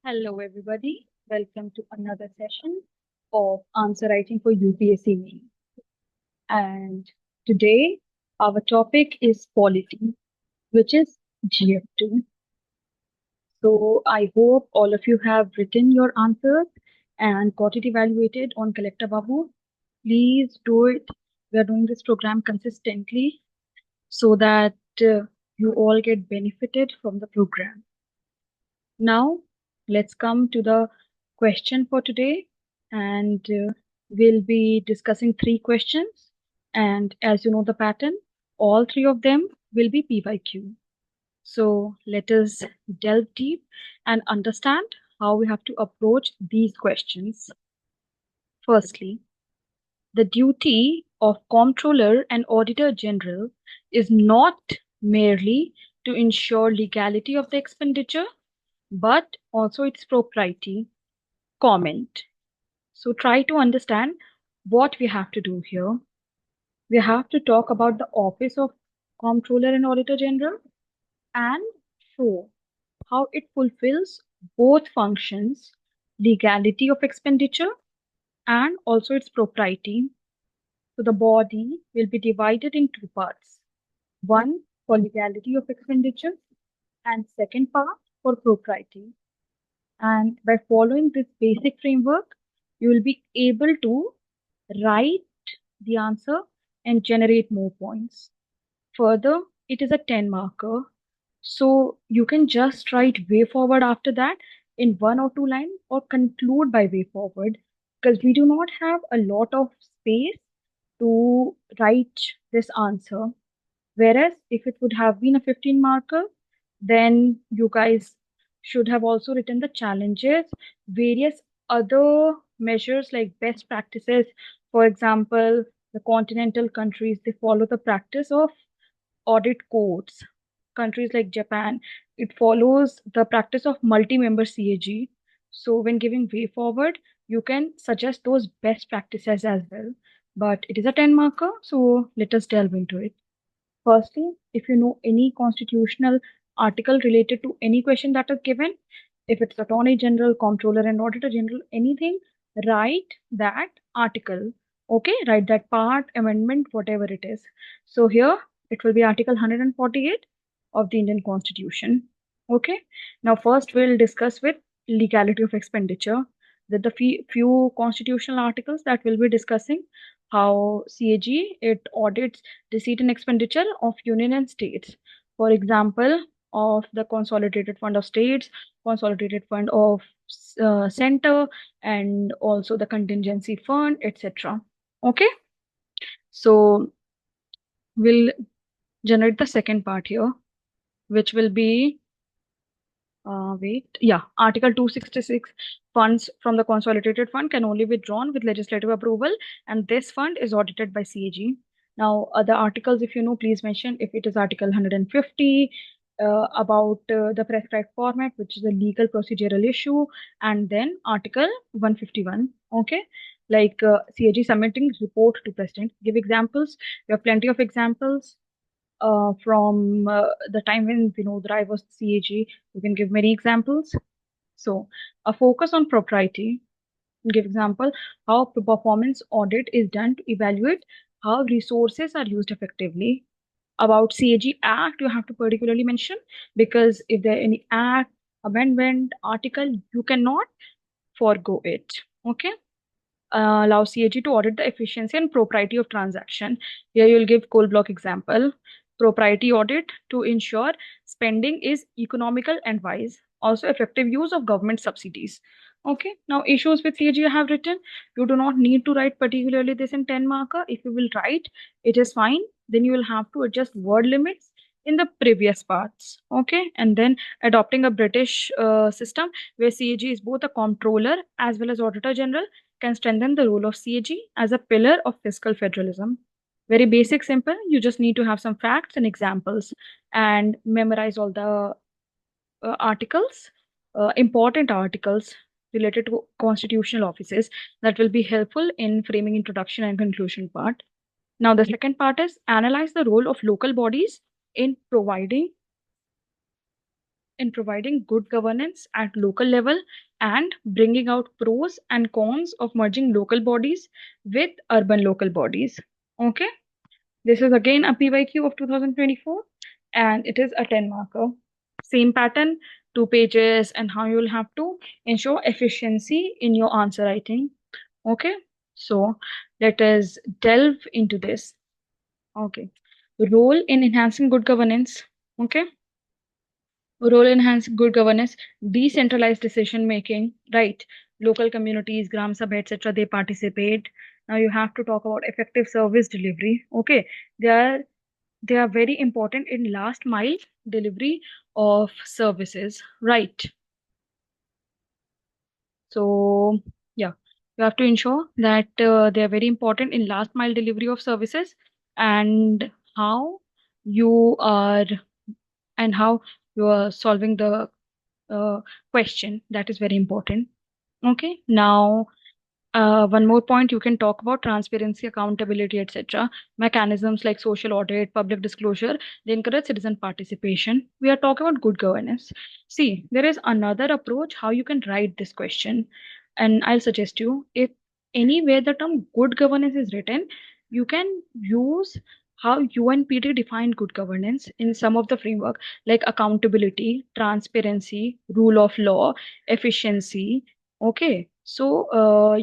Hello, everybody. Welcome to another session of answer writing for UPSC main. And today, our topic is polity, which is GF2. So I hope all of you have written your answers and got it evaluated on CollectorBabu. Please do it. We are doing this program consistently so that you all get benefited from the program. Now, let's come to the question for today, and we'll be discussing 3 questions. And as you know the pattern, all 3 of them will be PYQ. So let us delve deep and understand how we have to approach these questions. Firstly, the duty of comptroller and auditor general is not merely to ensure legality of the expenditure, but also its propriety. Comment. So try to understand what we have to do here. We have to talk about the office of Comptroller and Auditor General and show how it fulfills both functions, legality of expenditure and also its propriety. So the body will be divided in 2 parts. One for legality of expenditure and second part for propriety. And by following this basic framework, you will be able to write the answer and generate more points. Further, it is a 10 marker. So you can just write way forward after that in 1 or 2 lines or conclude by way forward because we do not have a lot of space to write this answer. Whereas if it would have been a 15 marker, then you guys should have also written the challenges, various other measures like best practices. For example, the continental countries, they follow the practice of audit codes. Countries like Japan, it follows the practice of multi-member CAG. So when giving way forward, you can suggest those best practices as well. But it is a 10 marker, so let us delve into it. Firstly, if you know any constitutional article related to any question that is given, if it's Attorney General, Comptroller, and Auditor General, anything, write that article. Okay, write that part, amendment, whatever it is. So here it will be Article 148 of the Indian Constitution. Okay, now first we'll discuss with legality of expenditure. That the few constitutional articles that we'll be discussing how CAG it audits receipt and expenditure of union and states. For example, of the consolidated fund of states, consolidated fund of center, and also the contingency fund, etc. Okay, so we'll generate the second part here, which will be Article 266, funds from the consolidated fund can only be drawn with legislative approval, and this fund is audited by CAG. Now, other articles, if you know, please mention if it is Article 150 about the prescribed format, which is a legal procedural issue, and then Article 151. Okay, like CAG submitting report to President. Give examples. We have plenty of examples from the time when Vinod Rai was CAG. You can give many examples. So, a focus on propriety. Give example how performance audit is done to evaluate how resources are used effectively. About CAG Act, you have to particularly mention because if there any act, amendment, article, you cannot forego it. Okay. Allow CAG to audit the efficiency and propriety of transaction. Here you'll give coal block example. Propriety audit to ensure spending is economical and wise. Also effective use of government subsidies. Okay, now issues with CAG I have written. You do not need to write particularly this in 10 marker. If you will write, it is fine. Then you will have to adjust word limits in the previous parts. Okay, and then adopting a British system where CAG is both a comptroller as well as auditor general can strengthen the role of CAG as a pillar of fiscal federalism. Very basic, simple. You just need to have some facts and examples and memorize all the articles, important articles related to constitutional offices that will be helpful in framing introduction and conclusion part. Now, the second part is analyze the role of local bodies in providing in providing good governance at local level and bringing out pros and cons of merging local bodies with urban local bodies. Okay, this is again a PYQ of 2024 and it is a 10 marker. Same pattern, 2 pages, and how you'll have to ensure efficiency in your answer writing. Okay, so let us delve into this. Okay, role in enhancing good governance. Okay, role enhance good governance, decentralized decision making, right? Local communities, gram sabha, etc. They participate. Now you have to talk about effective service delivery. Okay, they are they are very important in last mile delivery of services, right? So yeah, you have to ensure that they are very important in last mile delivery of services, and how you are how you are solving the question, that is very important. Okay, now one more point you can talk about: transparency, accountability, etc. Mechanisms like social audit, public disclosure, they encourage citizen participation. We are talking about good governance. See, there is another approach how you can write this question, and I'll suggest you, if anywhere the term good governance is written, you can use how UNPD defined good governance in some of the framework, like accountability, transparency, rule of law, efficiency. Okay, so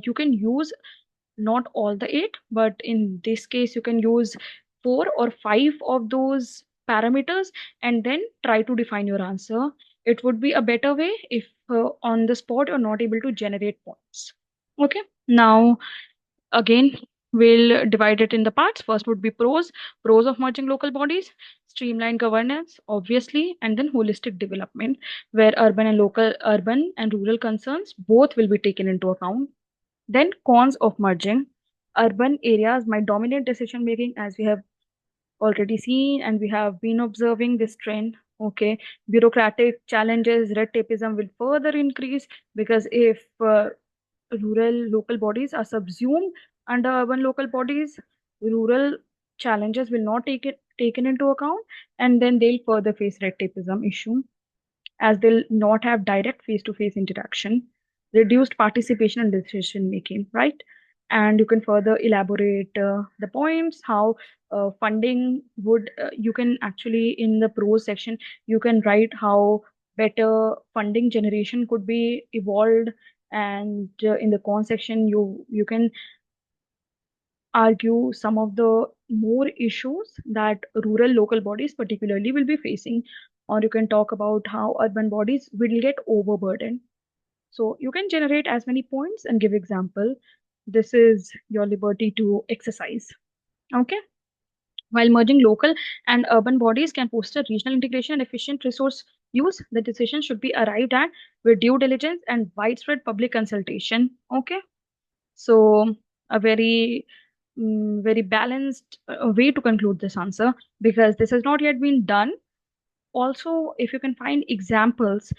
you can use not all the eight, but in this case, you can use 4 or 5 of those parameters and then try to define your answer. It would be a better way if on the spot you're not able to generate points. Okay, now again, we'll divide it in the parts. First would be pros of merging local bodies, streamlined governance, obviously, and then holistic development, where urban and rural concerns both will be taken into account. Then cons of merging. Urban areas might dominate decision making, as we have already seen and we have been observing this trend. Okay, bureaucratic challenges, red tapeism will further increase, because if rural local bodies are subsumed under urban local bodies, rural challenges will not taken into account, and then they'll further face red tapeism issue, as they'll not have direct face-to-face interaction, reduced participation and decision making, right? And you can further elaborate the points how funding would you can actually, in the pros section, you can write how better funding generation could be evolved, and in the con section you can argue some of the more issues that rural local bodies particularly will be facing, or you can talk about how urban bodies will get overburdened. So you can generate as many points and give example. This is your liberty to exercise. Okay, while merging local and urban bodies can foster regional integration and efficient resource use, the decision should be arrived at with due diligence and widespread public consultation. Okay, so a very balanced way to conclude this answer, because this has not yet been done. Also, if you can find examples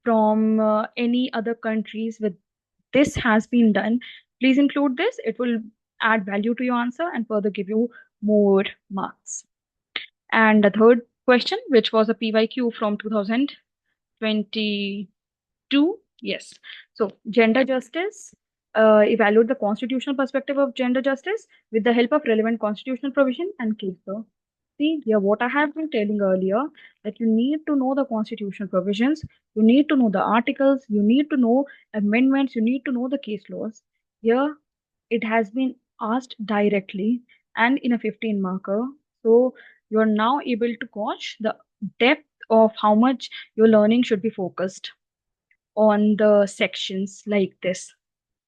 from any other countries where this has been done, please include this. It will add value to your answer and further give you more marks. And the third question, which was a PYQ from 2022. Yes. So gender justice, evaluate the constitutional perspective of gender justice with the help of relevant constitutional provision and case law. See, yeah, what I have been telling earlier, that you need to know the constitutional provisions, you need to know the articles, you need to know amendments, you need to know the case laws. Here, it has been asked directly and in a 15 marker. So you are now able to gauge the depth of how much your learning should be focused on the sections like this.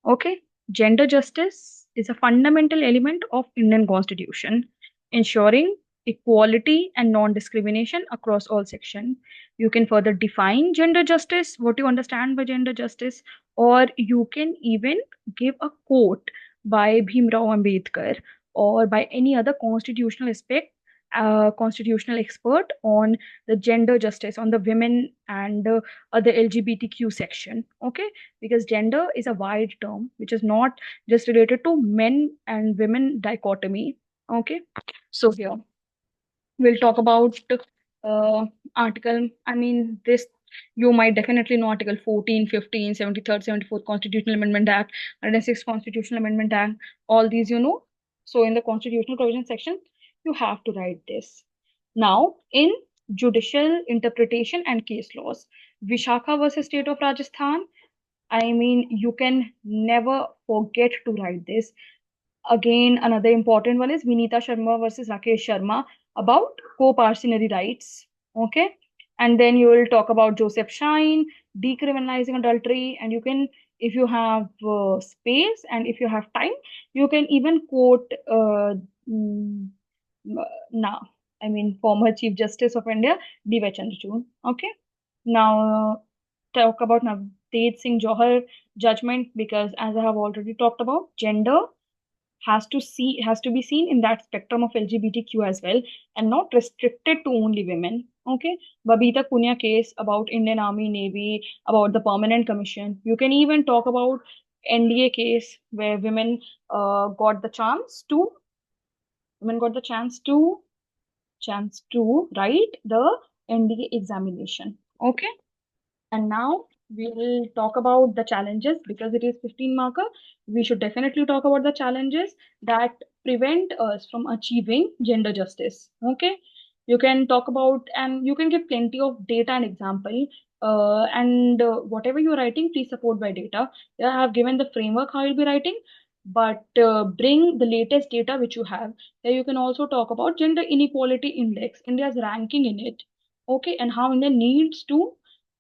Okay, gender justice is a fundamental element of Indian Constitution, ensuring equality and non-discrimination across all sections. You can further define gender justice, what you understand by gender justice, or you can even give a quote by Bhimrao Ambedkar or by any other constitutional expert on the gender justice, on the women and other LGBTQ section. Okay, because gender is a wide term which is not just related to men and women dichotomy. Okay, so here we'll talk about uh, article. I mean, this You might definitely know Article 14, 15, 73rd, 74th Constitutional Amendment Act, 106th Constitutional Amendment Act, all these you know. So in the constitutional provision section, you have to write this. Now, in judicial interpretation and case laws, Vishakha versus State of Rajasthan, I mean, you can never forget to write this. Again, another important one is Vinita Sharma versus Rakesh Sharma about co-parcenary rights. Okay. And then you will talk about Joseph Shine, decriminalizing adultery. And you can, if you have space and if you have time, you can even quote mm, now, I mean, former Chief Justice of India, D.Y. Chandrachud. Okay. Now, talk about Navdeep Singh Johar judgment because as I have already talked about, gender has to be seen in that spectrum of LGBTQ as well and not restricted to only women. Okay, Babita Punya case about Indian Army, Navy, about the Permanent Commission. You can even talk about NDA case where got the chance to women got the chance to write the NDA examination. Okay. And now we will talk about the challenges because it is 15 marker. We should definitely talk about the challenges that prevent us from achieving gender justice. Okay. You can talk about and you can give plenty of data and example. And whatever you're writing, please support by data. Yeah, I have given the framework how you'll be writing, but bring the latest data which you have. There you can also talk about gender inequality index, India's ranking in it. Okay, and how India needs to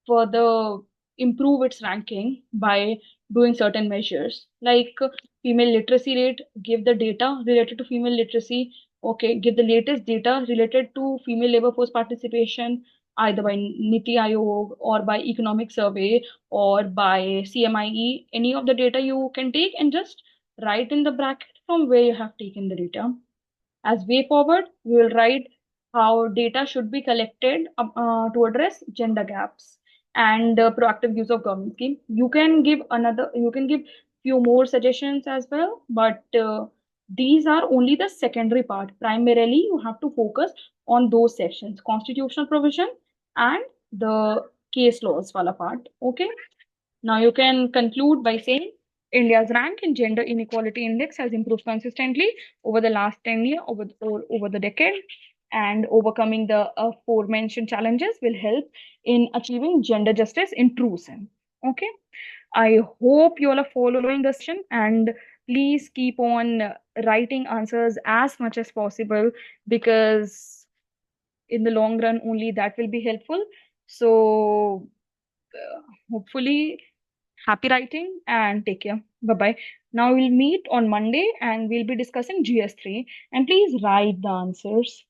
further improve its ranking by doing certain measures like female literacy rate, give the data related to female literacy. Okay, give the latest data related to female labor force participation either by Niti Aayog or by economic survey or by CMIE. Any of the data you can take and just write in the bracket from where you have taken the data. As way forward, we will write how data should be collected to address gender gaps and proactive use of government scheme. You can give few more suggestions as well, but these are only the secondary part. Primarily, you have to focus on those sections, constitutional provision and the case laws wala part. Okay. Now you can conclude by saying India's rank in gender inequality index has improved consistently over the last 10 years, over the decade, and overcoming the aforementioned challenges will help in achieving gender justice in true sense. Okay. I hope you all are following the session and please keep on writing answers as much as possible because in the long run only that will be helpful. So hopefully happy writing and take care. Bye bye. Now we'll meet on Monday and we'll be discussing GS3 and please write the answers.